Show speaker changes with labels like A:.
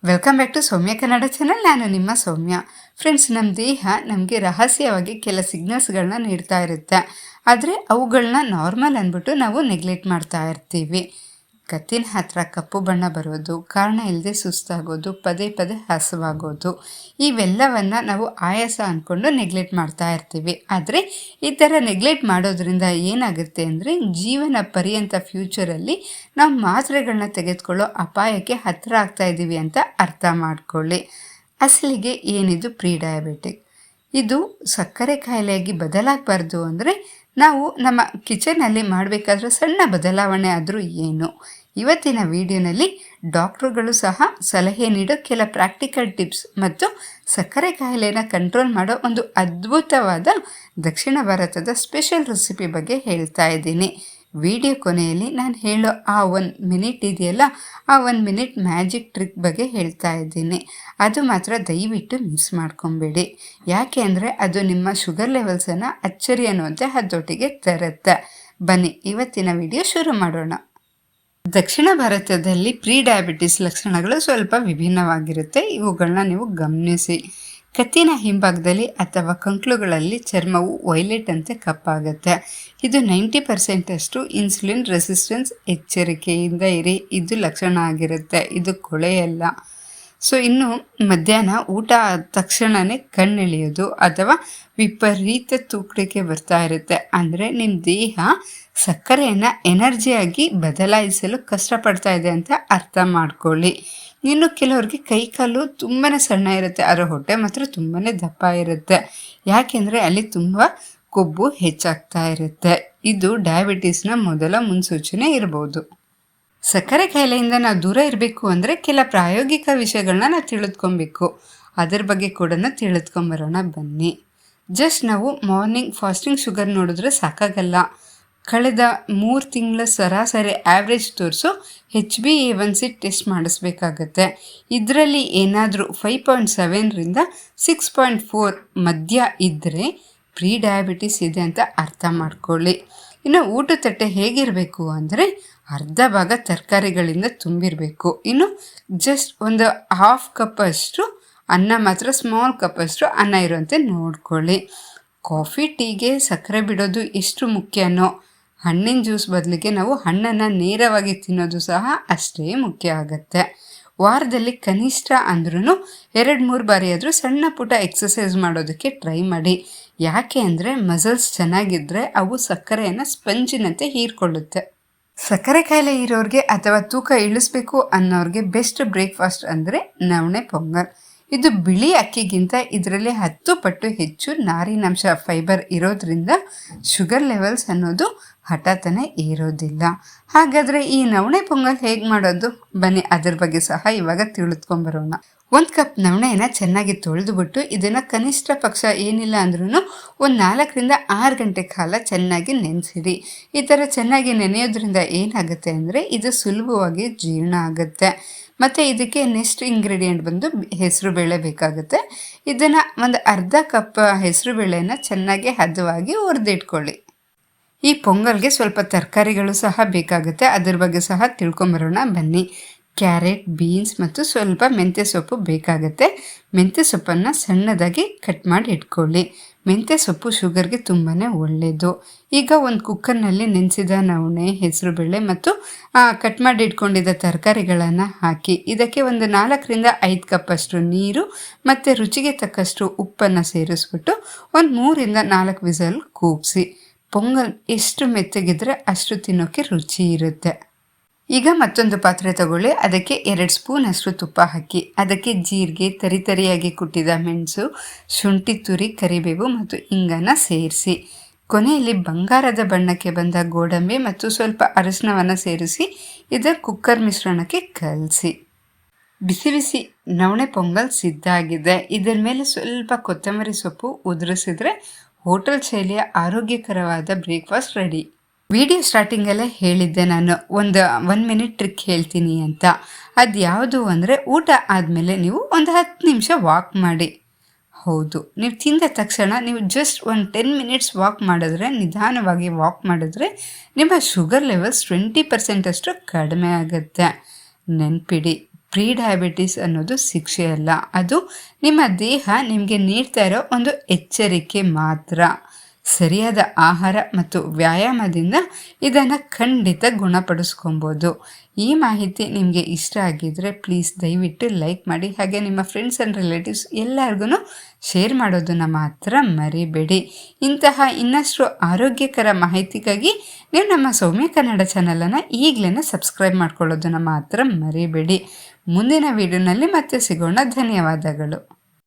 A: Welcome back to Soumya Kannada channel. ನಾನು ನಿಮ್ಮ ಸೌಮ್ಯ. Friends, ನಮ್ಮ ದೇಹ ನಮಗೆ ರಹಸ್ಯವಾಗಿ ಕೆಲ ಸಿಗ್ನಲ್ಸ್ಗಳನ್ನ ನೀಡ್ತಾ ಇರುತ್ತೆ. ಆದರೆ ಅವುಗಳನ್ನ ನಾರ್ಮಲ್ ಅಂದ್ಬಿಟ್ಟು ನಾವು ನೆಗ್ಲೆಕ್ಟ್ ಮಾಡ್ತಾ ಇರ್ತೀವಿ. ಕತ್ತಿನ ಹತ್ರ ಕಪ್ಪು ಬಣ್ಣ ಬರೋದು, ಕಾರಣ ಇಲ್ಲದೆ ಸುಸ್ತಾಗೋದು, ಪದೇ ಪದೇ ಹಸುವಾಗೋದು, ಇವೆಲ್ಲವನ್ನು ನಾವು ಆಯಾಸ ಅಂದ್ಕೊಂಡು ನೆಗ್ಲೆಕ್ಟ್ ಮಾಡ್ತಾ ಇರ್ತೀವಿ. ಆದರೆ ಈ ಥರ ನೆಗ್ಲೆಕ್ಟ್ ಮಾಡೋದ್ರಿಂದ ಏನಾಗುತ್ತೆ ಅಂದರೆ ಜೀವನ ಪರ್ಯಂತ ಫ್ಯೂಚರಲ್ಲಿ ನಾವು ಮಾತ್ರೆಗಳನ್ನ ತೆಗೆದುಕೊಳ್ಳೋ ಅಪಾಯಕ್ಕೆ ಹತ್ತಿರ ಆಗ್ತಾ ಇದ್ದೀವಿ ಅಂತ ಅರ್ಥ ಮಾಡ್ಕೊಳ್ಳಿ. ಅಸಲಿಗೆ ಏನಿದು ಪ್ರೀ ಡಯಾಬಿಟಿಕ್? ಇದು ಸಕ್ಕರೆ ಕಾಯಿಲೆಯಾಗಿ ಬದಲಾಗಬಾರ್ದು ಅಂದರೆ ನಾವು ನಮ್ಮ ಕಿಚನಲ್ಲಿ ಮಾಡಬೇಕಾದ್ರೆ ಸಣ್ಣ ಬದಲಾವಣೆ ಆದರೂ ಏನು? ಇವತ್ತಿನ ವಿಡಿಯೋನಲ್ಲಿ ಡಾಕ್ಟ್ರುಗಳು ಸಹ ಸಲಹೆ ನೀಡೋ ಕೆಲ ಪ್ರಾಕ್ಟಿಕಲ್ ಟಿಪ್ಸ್ ಮತ್ತು ಸಕ್ಕರೆ ಕಾಯಿಲೆನ ಕಂಟ್ರೋಲ್ ಮಾಡೋ ಒಂದು ಅದ್ಭುತವಾದ ದಕ್ಷಿಣ ಭಾರತದ ಸ್ಪೆಷಲ್ ರೆಸಿಪಿ ಬಗ್ಗೆ ಹೇಳ್ತಾ ಇದ್ದೀನಿ. ವಿಡಿಯೋ ಕೊನೆಯಲ್ಲಿ ನಾನು ಹೇಳೋ ಆ 1 ಮಿನಿಟ್ ಇದೆಯಲ್ಲ, ಆ 1 ಮಿನಿಟ್ ಮ್ಯಾಜಿಕ್ ಟ್ರಿಕ್ ಬಗ್ಗೆ ಹೇಳ್ತಾ ಇದ್ದೀನಿ. ಅದು ಮಾತ್ರ ದಯವಿಟ್ಟು ಮಿಸ್ ಮಾಡ್ಕೊಬೇಡಿ. ಯಾಕೆ ಅಂದರೆ ಅದು ನಿಮ್ಮ ಶುಗರ್ ಲೆವೆಲ್ಸನ್ನು ಅಚ್ಚರಿ ಅನ್ನುವಂತೆ ಹದ್ದೊಟ್ಟಿಗೆ ತರುತ್ತೆ. ಬನ್ನಿ ಇವತ್ತಿನ ವಿಡಿಯೋ ಶುರು ಮಾಡೋಣ. ದಕ್ಷಿಣ ಭಾರತದಲ್ಲಿ ಪ್ರೀ ಡಯಾಬಿಟಿಸ್ ಲಕ್ಷಣಗಳು ಸ್ವಲ್ಪ ವಿಭಿನ್ನವಾಗಿರುತ್ತೆ. ಇವುಗಳನ್ನ ನೀವು ಗಮನಿಸಿ. ಕತ್ತಿನ ಹಿಂಭಾಗದಲ್ಲಿ ಅಥವಾ ಕಂಕ್ಳುಗಳಲ್ಲಿ ಚರ್ಮವು ವೈಲೆಟ್ ಅಂತೆ ಕಪ್ಪಾಗುತ್ತೆ. ಇದು 90% ಇನ್ಸುಲಿನ್ ರೆಸಿಸ್ಟೆನ್ಸ್. ಎಚ್ಚರಿಕೆಯಿಂದ ಇರಿ, ಇದು ಲಕ್ಷಣ ಆಗಿರುತ್ತೆ, ಇದು ಕೊಳೆಯಲ್ಲ. ಸೊ ಇನ್ನು ಮಧ್ಯಾಹ್ನ ಊಟ ಆದ ತಕ್ಷಣವೇ ಕಣ್ಣೆಳೆಯೋದು ಅಥವಾ ವಿಪರೀತ ತೂಕಡಿಕೆ ಬರ್ತಾ ಇರುತ್ತೆ. ಅಂದರೆ ನಿಮ್ಮ ದೇಹ ಸಕ್ಕರೆಯನ್ನು ಎನರ್ಜಿಯಾಗಿ ಬದಲಾಯಿಸಲು ಕಷ್ಟಪಡ್ತಾ ಇದೆ ಅಂತ ಅರ್ಥ ಮಾಡ್ಕೊಳ್ಳಿ. ಇನ್ನು ಕೆಲವ್ರಿಗೆ ಕೈಕಾಲು ತುಂಬಾ ಸಣ್ಣ ಇರುತ್ತೆ, ಅದರ ಹೊಟ್ಟೆ ಮಾತ್ರ ತುಂಬಾ ದಪ್ಪ ಇರುತ್ತೆ. ಯಾಕೆಂದರೆ ಅಲ್ಲಿ ತುಂಬ ಕೊಬ್ಬು ಹೆಚ್ಚಾಗ್ತಾ ಇರುತ್ತೆ. ಇದು ಡಯಾಬಿಟೀಸ್ನ ಮೊದಲ ಮುನ್ಸೂಚನೆ ಇರ್ಬೋದು. ಸಕ್ಕರೆ ಕಾಯಿಲೆಯಿಂದ ನಾವು ದೂರ ಇರಬೇಕು ಅಂದರೆ ಕೆಲ ಪ್ರಾಯೋಗಿಕ ವಿಷಯಗಳನ್ನ ನಾವು ತಿಳಿದುಕೊಬೇಕು. ಅದರ ಬಗ್ಗೆ ಕೂಡ ತಿಳಿದುಕೊಂಬರೋಣ ಬನ್ನಿ. ಜಸ್ಟ್ ನಾವು ಮಾರ್ನಿಂಗ್ ಫಾಸ್ಟಿಂಗ್ ಶುಗರ್ ನೋಡಿದ್ರೆ ಸಾಕಾಗಲ್ಲ. ಕಳೆದ 3 ತಿಂಗಳ ಸರಾಸರಿ ಆ್ಯಾವ್ರೇಜ್ ತೋರಿಸು HbA1c ಟೆಸ್ಟ್ ಮಾಡಿಸ್ಬೇಕಾಗತ್ತೆ. ಇದರಲ್ಲಿ ಏನಾದರೂ 5.7ರಿಂದ 6.4 ಮಧ್ಯ ಇದ್ದರೆ ಪ್ರೀ ಡಯಾಬಿಟಿಸ್ ಇದೆ ಅಂತ ಅರ್ಥ ಮಾಡ್ಕೊಳ್ಳಿ. ಇನ್ನು ಊಟದ ತಟ್ಟೆ ಹೇಗಿರಬೇಕು ಅಂದರೆ ಅರ್ಧ ಭಾಗ ತರಕಾರಿಗಳಿಂದ ತುಂಬಿರಬೇಕು. ಇನ್ನು ಜಸ್ಟ್ ಒಂದು 1/2 ಕಪ್ ಅಷ್ಟು ಅನ್ನ ಮಾತ್ರ, ಸ್ಮಾಲ್ ಕಪ್ ಅಷ್ಟು ಅನ್ನ ಇರುವಂತೆ ನೋಡ್ಕೊಳ್ಳಿ. ಕಾಫಿ ಟೀಗೆ ಸಕ್ಕರೆ ಬಿಡೋದು ಎಷ್ಟು ಮುಖ್ಯನೋ, ಹಣ್ಣಿನ ಜ್ಯೂಸ್ ಬದಲಿಗೆ ನಾವು ಹಣ್ಣನ್ನು ನೇರವಾಗಿ ತಿನ್ನೋದು ಸಹ ಅಷ್ಟೇ ಮುಖ್ಯ ಆಗುತ್ತೆ. ವಾರದಲ್ಲಿ ಕನಿಷ್ಠ ಅಂದ್ರೂ 2-3 ಬಾರಿ ಆದರೂ ಸಣ್ಣ ಪುಟ್ಟ ಎಕ್ಸಸೈಸ್ ಮಾಡೋದಕ್ಕೆ ಟ್ರೈ ಮಾಡಿ. ಯಾಕೆ ಅಂದರೆ ಮಸಲ್ಸ್ ಚೆನ್ನಾಗಿದ್ದರೆ ಅವು ಸಕ್ಕರೆಯನ್ನು ಸ್ಪಂಜಿನಂತೆ ಹೀರ್ಕೊಳ್ಳುತ್ತೆ. ಸಕ್ಕರೆ ಕಾಯಿಲೆ ಇರೋರಿಗೆ ಅಥವಾ ತೂಕ ಇಳಿಸ್ಬೇಕು ಅನ್ನೋರಿಗೆ ಬೆಸ್ಟ್ ಬ್ರೇಕ್ಫಾಸ್ಟ್ ಅಂದರೆ ನವಣೆ ಪೊಂಗಲ್. ಇದು ಬಿಳಿ ಅಕ್ಕಿಗಿಂತ ಇದರಲ್ಲಿ 10 ಪಟ್ಟು ಹೆಚ್ಚು ನಾರಿನಾಂಶ, ಫೈಬರ್ ಇರೋದ್ರಿಂದ ಶುಗರ್ ಲೆವೆಲ್ಸ್ ಅನ್ನೋದು ಹಠಾತ್ತನೆ ಏರೋದಿಲ್ಲ. ಹಾಗಾದರೆ ಈ ನವಣೆ ಪೊಂಗಲ್ ಹೇಗೆ ಮಾಡೋದು? ಬನ್ನಿ ಅದ್ರ ಬಗ್ಗೆ ಸಹ ಇವಾಗ ತಿಳಿದುಕೊಂಬರೋಣ. 1 ಕಪ್ ನವಣೆಯನ್ನು ಚೆನ್ನಾಗಿ ತೊಳೆದುಬಿಟ್ಟು ಇದನ್ನು ಕನಿಷ್ಠ ಪಕ್ಷ ಏನಿಲ್ಲ ಅಂದ್ರೂ ಒಂದು 4ರಿಂದ 6 ಗಂಟೆ ಕಾಲ ಚೆನ್ನಾಗಿ ನೆನೆಸಿಡಿ. ಈ ಥರ ಚೆನ್ನಾಗಿ ನೆನೆಯೋದ್ರಿಂದ ಏನಾಗುತ್ತೆ ಅಂದರೆ ಇದು ಸುಲಭವಾಗಿ ಜೀರ್ಣ ಆಗುತ್ತೆ. ಮತ್ತು ಇದಕ್ಕೆ ನೆಕ್ಸ್ಟ್ ಇಂಗ್ರೀಡಿಯೆಂಟ್ ಬಂದು ಹೆಸರು ಬೇಳೆ ಬೇಕಾಗುತ್ತೆ. ಇದನ್ನು ಒಂದು ಅರ್ಧ ಕಪ್ ಹೆಸರು ಬೇಳೆಯನ್ನು ಚೆನ್ನಾಗಿ ಹದವಾಗಿ ಹುರಿದಿಟ್ಕೊಳ್ಳಿ. ಈ ಪೊಂಗಲ್ಗೆ ಸ್ವಲ್ಪ ತರಕಾರಿಗಳು ಸಹ ಬೇಕಾಗುತ್ತೆ. ಅದ್ರ ಬಗ್ಗೆ ಸಹ ತಿಳ್ಕೊಂಬರೋಣ ಬನ್ನಿ. ಕ್ಯಾರೆಟ್, ಬೀನ್ಸ್ ಮತ್ತು ಸ್ವಲ್ಪ ಮೆಂತ್ಯ ಸೊಪ್ಪು ಬೇಕಾಗುತ್ತೆ. ಮೆಂತ್ಯ ಸೊಪ್ಪನ್ನು ಸಣ್ಣದಾಗಿ ಕಟ್ ಮಾಡಿ ಇಟ್ಕೊಳ್ಳಿ. ಮೆಂತ್ಯ ಸೊಪ್ಪು ಶುಗರ್ಗೆ ತುಂಬಾ ಒಳ್ಳೆಯದು. ಈಗ ಒಂದು ಕುಕ್ಕರ್ನಲ್ಲಿ ನೆನೆಸಿದ ನವಣೆ, ಹೆಸರುಬೇಳೆ ಮತ್ತು ಕಟ್ ಮಾಡಿ ಇಟ್ಕೊಂಡಿದ್ದ ತರಕಾರಿಗಳನ್ನು ಹಾಕಿ ಇದಕ್ಕೆ ಒಂದು 4ರಿಂದ 5 ಕಪ್ ಅಷ್ಟು ನೀರು ಮತ್ತು ರುಚಿಗೆ ತಕ್ಕಷ್ಟು ಉಪ್ಪನ್ನು ಸೇರಿಸ್ಬಿಟ್ಟು ಒಂದು 3ರಿಂದ 4 ವಿಸಲ್ ಕೂಗಿಸಿ. ಪೊಂಗಲ್ ಎಷ್ಟು ಮೆತ್ತಗಿದ್ರೆ ಅಷ್ಟು ತಿನ್ನೋಕ್ಕೆ ರುಚಿ ಇರುತ್ತೆ. ಈಗ ಮತ್ತೊಂದು ಪಾತ್ರೆ ತಗೊಳ್ಳಿ. ಅದಕ್ಕೆ 2 ಸ್ಪೂನ್ ಅಷ್ಟು ತುಪ್ಪ ಹಾಕಿ ಅದಕ್ಕೆ ಜೀರಿಗೆ, ತರಿಯಾಗಿ ಕುಟ್ಟಿದ ಮೆಣಸು, ಶುಂಠಿ ತುರಿ, ಕರಿಬೇವು ಮತ್ತು ಇಂಗನ್ನು ಸೇರಿಸಿ ಕೊನೆಯಲ್ಲಿ ಬಂಗಾರದ ಬಣ್ಣಕ್ಕೆ ಬಂದ ಗೋಡಂಬಿ ಮತ್ತು ಸ್ವಲ್ಪ ಅರಿಶಿನವನ್ನು ಸೇರಿಸಿ ಇದರ ಕುಕ್ಕರ್ ಮಿಶ್ರಣಕ್ಕೆ ಕಲಸಿ. ಬಿಸಿ ಬಿಸಿ ನವಣೆ ಪೊಂಗಲ್ ಸಿದ್ಧ ಆಗಿದೆ. ಇದರ ಮೇಲೆ ಸ್ವಲ್ಪ ಕೊತ್ತಂಬರಿ ಸೊಪ್ಪು ಉದುರಿಸಿದ್ರೆ ಹೋಟೆಲ್ ಶೈಲಿಯ ಆರೋಗ್ಯಕರವಾದ ಬ್ರೇಕ್ಫಾಸ್ಟ್ ರೆಡಿ. ವಿಡಿಯೋ ಸ್ಟಾರ್ಟಿಂಗಲ್ಲೇ ಹೇಳಿದ್ದೆ ನಾನು ಒಂದು 1 ಮಿನಿಟ್ ಟ್ರಿಕ್ ಹೇಳ್ತೀನಿ ಅಂತ. ಅದು ಯಾವುದು ಅಂದರೆ ಊಟ ಆದಮೇಲೆ ನೀವು ಒಂದು 10 ನಿಮಿಷ ವಾಕ್ ಮಾಡಿ. ಹೌದು, ನೀವು ತಿಂದ ತಕ್ಷಣ ನೀವು ಜಸ್ಟ್ ಒಂದು 10 ಮಿನಿಟ್ಸ್ ವಾಕ್ ಮಾಡಿದ್ರೆ, ನಿಧಾನವಾಗಿ ವಾಕ್ ಮಾಡಿದ್ರೆ ನಿಮ್ಮ ಶುಗರ್ ಲೆವೆಲ್ಸ್ 20% ಅಷ್ಟು ಕಡಿಮೆ ಆಗುತ್ತೆ. ನೆನ್ಪಿಡಿ, ಪ್ರೀ ಡಯಾಬಿಟಿಸ್ ಅನ್ನೋದು ಶಿಕ್ಷೆ ಅಲ್ಲ, ಅದು ನಿಮ್ಮ ದೇಹ ನಿಮಗೆ ನೀಡ್ತಾ ಇರೋ ಒಂದು ಎಚ್ಚರಿಕೆ ಮಾತ್ರ. ಸರಿಯಾದ ಆಹಾರ ಮತ್ತು ವ್ಯಾಯಾಮದಿಂದ ಇದನ್ನು ಖಂಡಿತ ಗುಣಪಡಿಸ್ಕೊಬೋದು. ಈ ಮಾಹಿತಿ ನಿಮಗೆ ಇಷ್ಟ ಆಗಿದ್ದರೆ ಪ್ಲೀಸ್ ದಯವಿಟ್ಟು ಲೈಕ್ ಮಾಡಿ, ಹಾಗೆ ನಿಮ್ಮ ಫ್ರೆಂಡ್ಸ್ ಆ್ಯಂಡ್ ರಿಲೇಟಿವ್ಸ್ ಎಲ್ಲರಿಗೂ ಶೇರ್ ಮಾಡೋದನ್ನು ಮಾತ್ರ ಮರಿಬೇಡಿ. ಇಂತಹ ಇನ್ನಷ್ಟು ಆರೋಗ್ಯಕರ ಮಾಹಿತಿಗಾಗಿ ನೀವು ನಮ್ಮ ಸೌಮ್ಯ ಕನ್ನಡ ಚಾನಲನ್ನು ಈಗಲೇ ಸಬ್ಸ್ಕ್ರೈಬ್ ಮಾಡ್ಕೊಳ್ಳೋದನ್ನು ಮಾತ್ರ ಮರಿಬೇಡಿ. ಮುಂದಿನ ವಿಡಿಯೋನಲ್ಲಿ ಮತ್ತೆ ಸಿಗೋಣ. ಧನ್ಯವಾದಗಳು.